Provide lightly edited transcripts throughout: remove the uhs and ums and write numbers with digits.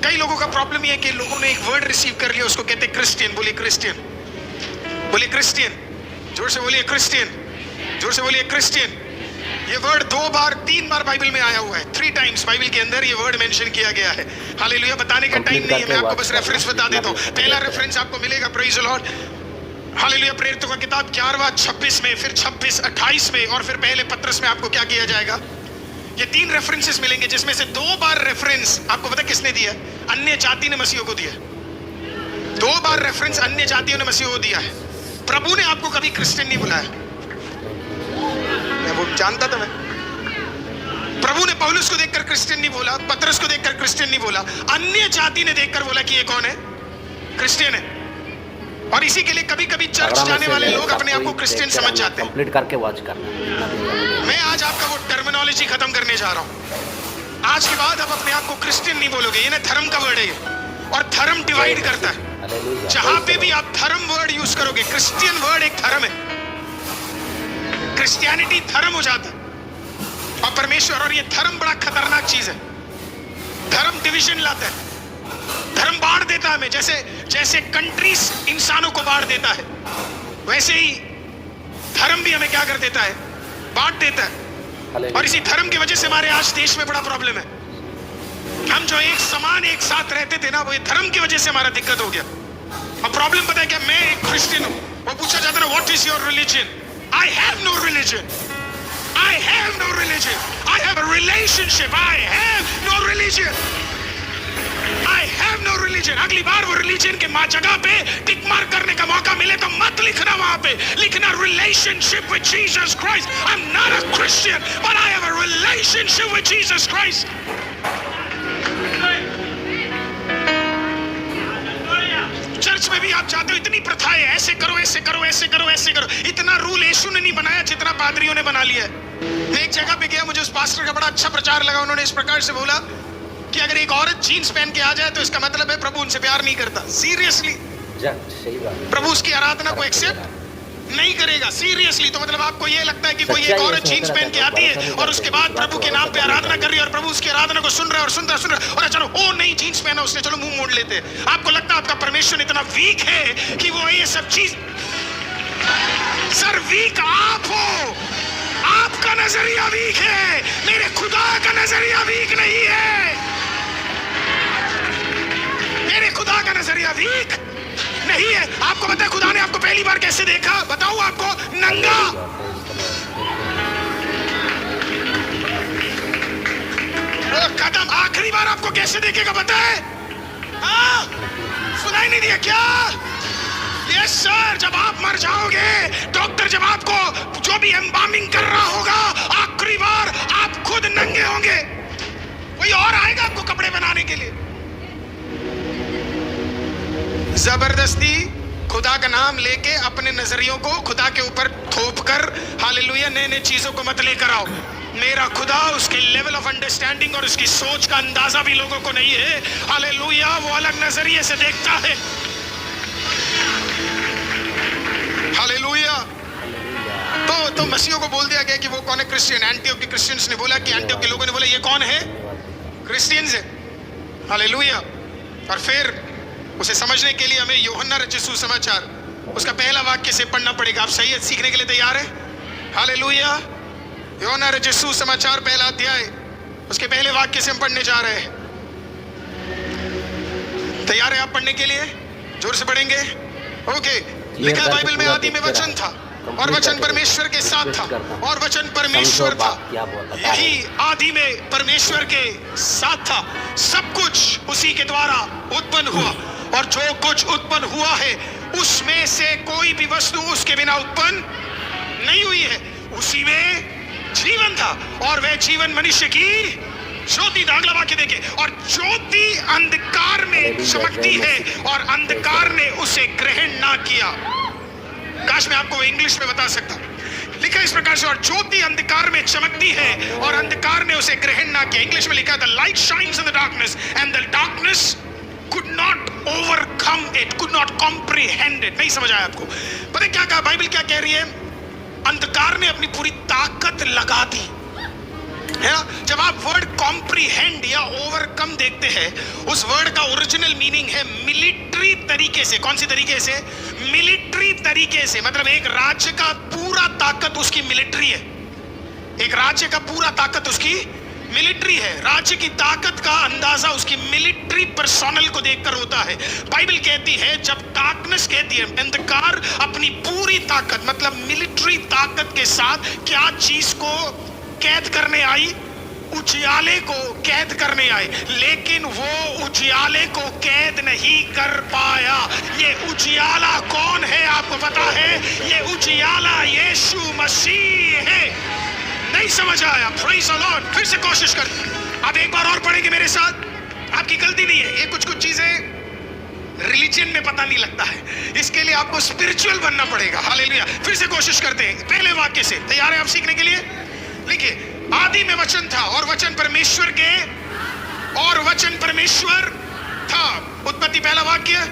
कई लोगों का प्रॉब्लम ये है कि लोगों ने एक वर्ड रिसीव कर लिया, उसको कहते हैं क्रिश्चियन। बोलिए क्रिश्चियन, बोलिए क्रिश्चियन, जोर से बोलिए क्रिश्चियन, जोर से बोलिए क्रिश्चियन। ये वर्ड 2 बार 3 बार बाइबल में आया हुआ है, 3 टाइम्स बाइबल के अंदर ये वर्ड मेंशन किया गया है। हालेलुया। बताने का टाइम नहीं है, मैं आपको बस रेफरेंस बता देता हूँ। पहला रेफरेंस आपको मिलेगा, प्रेज द लॉर्ड, हालेलुया, प्रेरितों का किताब 11वां 26 में, फिर 26 28 में, और फिर पहले पत्रस में आपको क्या किया जाएगा, ये 3 रेफरेंसेस मिलेंगे, जिसमें से 2 बार रेफरेंस आपको पता किसने दिया? अन्य जाति ने मसीह को दिया। 2 बार रेफरेंस अन्य जातियों ने मसीह को दिया है। प्रभु ने आपको कभी क्रिश्चियन नहीं बुलाया, मैं वो जानता था। मैं प्रभु ने पौलुस को देखकर क्रिश्चियन नहीं बोला, पतरस को देखकर क्रिश्चियन नहीं बोला, अन्य जाति ने देखकर बोला कि ये कौन है? क्रिश्चियन है। और इसी के लिए कभी कभी चर्च जाने वाले लोग अपने आप को क्रिश्चियन समझ जाते हैं। कंप्लीट करके वॉच करना। मैं आज आपका वो टर्मिनोलॉजी खत्म करने जा रहा हूँ। आज के बाद आप अपने आप को क्रिश्चियन नहीं बोलोगे, ये ना धर्म का वर्ड है ये, और धर्म डिवाइड करता है। जहां पे भी आप धर्म वर्ड यूज करोगे, क्रिश्चियन वर्ड एक धर्म है, क्रिश्चियनिटी धर्म हो जाता है और परमेश्वर, और ये धर्म बड़ा खतरनाक चीज है। धर्म डिवीजन लाता है, धर्म बांट देता है हमें। जैसे कंट्रीज इंसानों को बांट देता है, वैसे ही धर्म भी हमें क्या कर देता है? बांट देता है। और इसी धर्म की वजह से हमारे आज देश में बड़ा प्रॉब्लम है। हम जो एक समान एक साथ रहते थे ना, वो ये धर्म की वजह से हमारा दिक्कत हो गया। अब प्रॉब्लम पता है क्या? मैं एक क्रिश्चियन हूं, वो पूछा जाता है what is your religion? I have no religion. I have no religion. I have a relationship. I have no religion. I have no religion. अगली बार वो रिलीजन के जगह पे टिक मार्क करने का मौका मिले तो मत लिखना वहां पे, लिखना relationship with Jesus Christ. I'm not a Christian, but I have a relationship with Jesus Christ. Church में भी आप जाते हो, इतनी प्रथाएं, ऐसे करो ऐसे करो ऐसे करो ऐसे करो, इतना रूल यीशु ने नहीं बनाया जितना पादरियों ने बना लिया है। मैं एक जगह पे गया, मुझे उस पास्टर का बड़ा अच्छा प्रचार लगा। उन्होंने इस प्रकार से बोला कि अगर एक औरत जीन्स पहन के आ जाए तो इसका मतलब है प्रभु उनसे प्यार नहीं करता। सीरियसली, प्रभु उसकी आराधना को एक्सेप्ट नहीं करेगा। सीरियसली, तो मतलब आपको ये लगता है कि कोई एक औरत जीन्स पहन के आती है और उसके बाद प्रभु के नाम पे आराधना कर रही है और प्रभु उसकी आराधना को सुन रहा है और सुन रहा है और चलो ओ नहीं जीन्स पहना उसने, चलो मुंह मोड़ लेते हैं। आपको लगता है आपका परमेश्वर इतना वीक है कि वो ये सब चीज? सर वीक आप हो, आपका नजरिया वीक है, मेरे खुदा का नजरिया वीक नहीं है। मेरे खुदा का नजरिया वीक नहीं है। आपको पता है खुदा ने आपको पहली बार कैसे देखा? बताऊं आपको? नंगा। कदम आखिरी बार आपको कैसे देखेगा पता है? हाँ, सुनाई नहीं दिया क्या? यस सर, जब आप मर जाओगे, डॉक्टर जब आपको जो भी एम्बामिंग कर रहा होगा, आखिरी बार आप खुद नंगे होंगे, कोई और आएगा आपको कपड़े बनाने के लिए। जबरदस्ती खुदा का नाम लेके अपने नजरियों को खुदा के ऊपर थोप कर, हालेलुया, नए नए चीजों को मत लेकर आओ। मेरा खुदा, उसके लेवल ऑफ अंडरस्टैंडिंग और उसकी सोच का अंदाजा भी लोगों को नहीं है। हालेलुया, वो अलग नजरिए से देखता है। हालेलुया। तो मसीहों को बोल दिया गया कि वो कौन है? क्रिश्चियन। एंटियोक के क्रिश्चियंस ने बोला कि एंटियोक के लोगों ने बोला ये कौन है? क्रिश्चियंस है। हालेलुया। और फिर उसे समझने के लिए हमें यूहन्ना रचित सुसमाचार उसका पहला वाक्य से पढ़ना पड़ेगा। आप सही है, सीखने के लिए तैयार है? हालेलुया। यूहन्ना रचित सुसमाचार पहला अध्याय उसके पहले वाक्य से हम पढ़ने जा रहे हैं। तैयार है आप पढ़ने के लिए? जोर से पढ़ेंगे? ओके। लिखा बाइबल में आदि में वचन था और वचन परमेश्वर के साथ था और वचन परमेश्वर था। यही आदि में परमेश्वर के साथ था। सब कुछ उसी के द्वारा उत्पन्न हुआ और जो कुछ उत्पन्न हुआ है उसमें से कोई भी वस्तु उसके बिना उत्पन्न नहीं हुई है। उसी में जीवन था और वह जीवन मनुष्य की ज्योति था। अगला वाक्य देखिए, और ज्योति अंधकार में चमकती है और अंधकार ने उसे ग्रहण ना किया। काश मैं आपको इंग्लिश में बता सकता। लिखा इस प्रकार से, और ज्योति अंधकार में चमकती है और अंधकार ने उसे ग्रहण ना किया। इंग्लिश में लिखा, the light shines in the darkness and the darkness could not overcome it, could not comprehend it। नहीं समझ आया आपको? पता है क्या कहा बाइबल? क्या कह रही है? अंधकार ने अपनी पूरी ताकत लगा दी है ना? जब आप वर्ड कॉम्प्रीहेंड या ओवरकम देखते हैं, उस वर्ड का ओरिजिनल मीनिंग है मिलिट्री तरीके से। कौन सी तरीके से? मिलिट्री तरीके से। मतलब एक राज्य का पूरा ताकत उसकी मिलिट्री है। एक राज्य का पूरा ताकत उसकी मिलिट्री है। राज्य की ताकत का अंदाजा उसकी मिलिट्री पर्सोनल को देखकर होता है। बाइबल कहती है, जब डार्कनेस कहती है, अंधकार अपनी पूरी ताकत मतलब मिलिट्री ताकत के साथ क्या चीज को कैद करने आई? उजियाले को कैद करने आई, लेकिन वो उजियाले को कैद नहीं कर पाया। ये उजियाला कौन है आपको पता है? ये उजियाला यीशु मसीह है। नहीं समझ आया? Praise the Lord. फिर से कोशिश कर, अब एक बार और पढ़ेंगे मेरे साथ। आपकी गलती नहीं है, ये कुछ चीजें रिलीजन में पता नहीं लगता है, इसके लिए आपको स्पिरिचुअल बनना पड़ेगा। हालेलुया। फिर से कोशिश करते हैं पहले वाक्य से। तैयार है आप सीखने के लिए? लिखिए, आदि में वचन था और वचन परमेश्वर के और वचन परमेश्वर था। उत्पत्ति पहला वाक्य,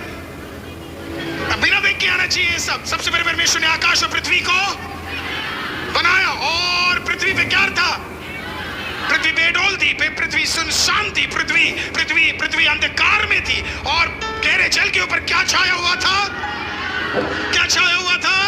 बिना देख के आना चाहिए सब। सबसे पहले परमेश्वर ने आकाश और पृथ्वी को बनाया, और पृथ्वी पे क्या था? पृथ्वी बेडोल थी, पृथ्वी सुनसान थी, पृथ्वी अंधकार में थी, और गहरे जल के ऊपर क्या छाया हुआ था? क्या छाया हुआ था?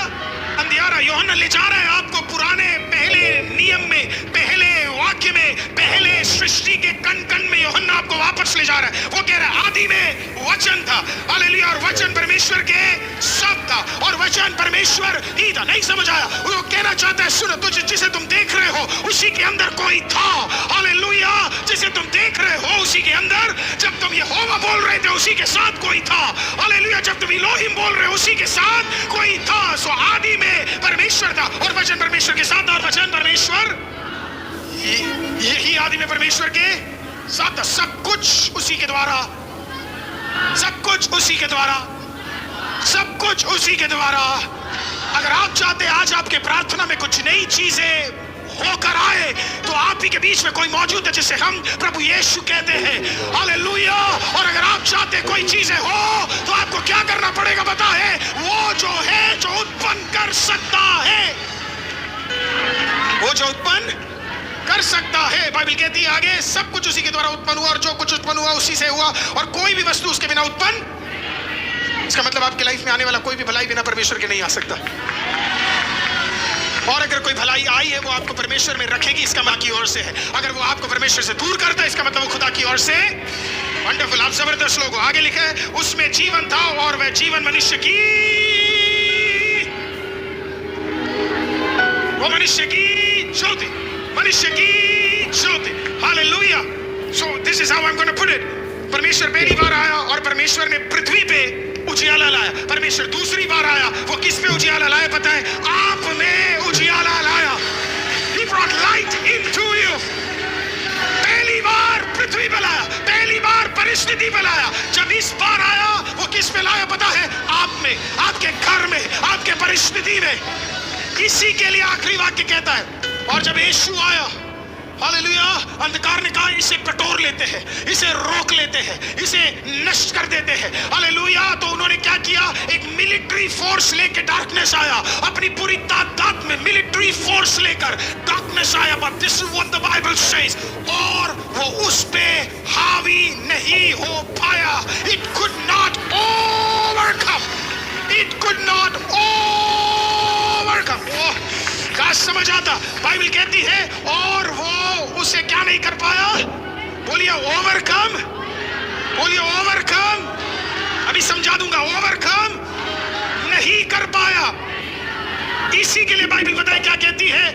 अंधियारा। यूहन्ना ले जा रहा है आपको पुराने पहले नियम में, पहले वाक्य में, पहले सृष्टि के कण कण में यूहन्ना आपको वापस ले जा रहा है। वो कह रहा है, आदि में वचन था। हालेलुया। और वचन परमेश्वर के साथ था, और वचन परमेश्वर ही था। नहीं समझ आया? वो कहना चाहता है, सुनो, तुझे जिसे तुम देख रहे हो उसी के अंदर कोई था। हालेलुया। जिसे तुम देख रहे हो उसी के अंदर, जब तुम यहोवा बोल रहे थे उसी के साथ कोई था। हालेलुया। जब तुम इलोहिम बोल रहे हो उसी के साथ कोई था। सो आदि में परमेश्वर था, और वचन परमेश्वर के साथ था, और वचन परमेश्वर यही आदि में परमेश्वर के साथ था। सब कुछ उसी के द्वारा, सब कुछ उसी के द्वारा, सब कुछ उसी के द्वारा। अगर आप चाहते आज आपके प्रार्थना में कुछ नई चीजें होकर आए, तो आप ही के बीच में कोई मौजूद है जिसे हम प्रभु यीशु कहते हैं। हालेलुया। और अगर आप चाहते कोई चीजें हो, तो आपको क्या करना पड़ेगा पता है? वो जो है, जो उत्पन्न कर सकता है, वो जो उत्पन्न कर सकता है। बाइबल कहती है आगे, सब कुछ उसी के द्वारा उत्पन्न हुआ, और जो कुछ उत्पन्न हुआ उसी से हुआ, और कोई भी वस्तु उसके बिना उत्पन्न। इसका मतलब आपके लाइफ में आने वाला कोई भी भलाई बिना परमेश्वर के नहीं आ सकता, और अगर कोई भलाई आई है वो आपको परमेश्वर में रखेगी, इसका मां की ओर से है। अगर वो आपको परमेश्वर से दूर करता है, इसका मतलब वो खुदा की ओर से। वंडरफुल। आप जबरदस्त लोग हो। आगे लिखा है, उसमें जीवन था, और वह जीवन मनुष्य की ज्योति, मनुष्य की ज्योति। Hallelujah. So this is how I am gonna put it. परमेश्वर पहली बार आया और परमेश्वर ने पृथ्वी पे उजियाला लाया। परमेश्वर दूसरी बार आया, वो किस पे उजियाला लाया पता है? आप में उजियाला लाया। He brought light into you। पहली बार पृथ्वी पे लाया, पहली बार परिस्थिति पे लाया। जब इस बार आया, वो किस पे लाया पता है? आप में, आपके घर में, आपके परिस्थिति में। इसी के लिए आखिरी वाक्य कहता है, और जब यीशु आया, हालेलुया, अंधकार ने कहा इसे पटोर लेते हैं, इसे रोक लेते हैं, इसे नष्ट कर देते हैं। हालेलुया। तो उन्होंने क्या किया? एक मिलिट्री फोर्स लेके डार्कनेस आया, अपनी पूरी तादाद में मिलिट्री फोर्स लेकर डार्कनेस आया। But this is what the Bible says, और वो उस पे हावी नहीं हो पाया। It could not overcome, it could not overcome. क्या समझ आता? बाइबल कहती है, और वो उसे क्या नहीं कर पाया? बोलिए ओवरकम, बोलिए ओवरकम। अभी समझा दूंगा। ओवरकम नहीं कर पाया। इसी के लिए बाइबल बताए क्या कहती है?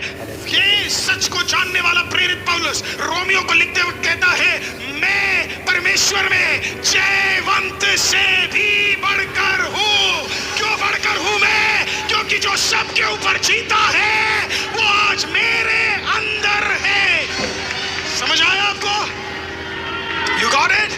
ये सच को जानने वाला प्रेरित पौलुस रोमियो को लिखते वक्त कहता है, मैं परमेश्वर में जयवंत से भी बढ़कर हूं। क्यों बढ़कर हूं मैं? क्योंकि जो सबके ऊपर जीता है वो आज मेरे अंदर है। समझ आया आपको? You got it?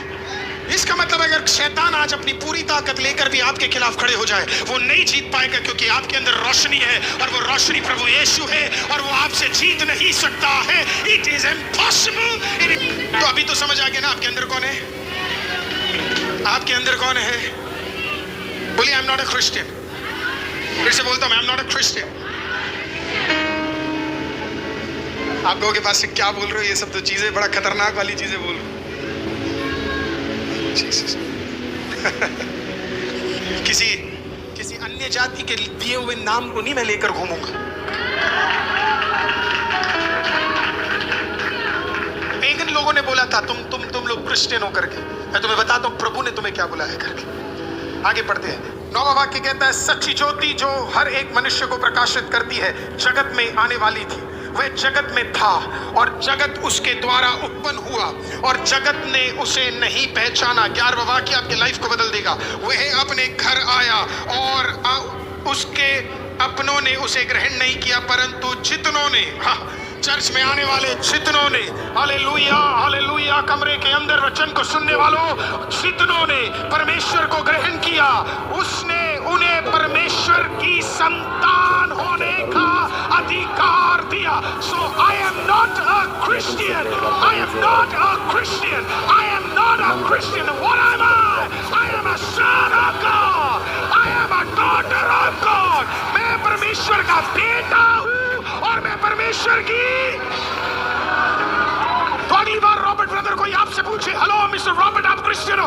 इसका मतलब अगर शैतान आज अपनी पूरी ताकत लेकर भी आपके खिलाफ खड़े हो जाए, वो नहीं जीत पाएगा, क्योंकि आपके अंदर रोशनी है, और वो रोशनी प्रभु यीशु है, और वो आपसे जीत नहीं सकता है। It is impossible. तो अभी तो समझ आ गया ना आपके अंदर कौन है? आपके अंदर कौन है? बोलिए, I am not a Christian. फिर से बोलता हूं, I am not a Christian. आप कहोगे पास से क्या बोल रहे हो, ये सब तो चीजें बड़ा खतरनाक वाली चीजें बोल रहे हो। किसी अन्य जाति के दिए हुए नाम को नहीं मैं लेकर घूमूंगा। पेगन लोगों ने बोला था तुम लोग क्रिश्चियन हो करके, मैं तुम्हें बताता हूं प्रभु ने तुम्हें क्या बुलाया करके। आगे पढ़ते हैं, 9वां वाक्य कहता है, सच्ची ज्योति जो हर एक मनुष्य को प्रकाशित करती है जगत में आने वाली थी। वह जगत में था और जगत उसके द्वारा उत्पन्न हुआ और जगत ने उसे नहीं पहचाना। 11वां वाक्य आपकी लाइफ को बदल देगा। वह अपने घर आया और उसके अपनों ने उसे ग्रहण नहीं किया, परंतु जितनों ने, चर्च में आने वाले जितनों ने, हालेलुया हालेलुया, कमरे के अंदर वचन को सुनने वालों, जितनों ने परमेश्वर को ग्रहण किया, उसने उन्हें परमेश्वर की संतान होने का अधिकार दिया। So I am not a Christian. I am not a Christian. I am not a Christian. What am I? I am a son of God. I am a daughter of God. मैं परमेश्वर का बेटा हूँ और मैं परमेश्वर की। तो अगली बार रॉबर्ट ब्रदर कोई आपसे पूछे, हेलो मिस्टर रॉबर्ट, आप क्रिश्चियन हो?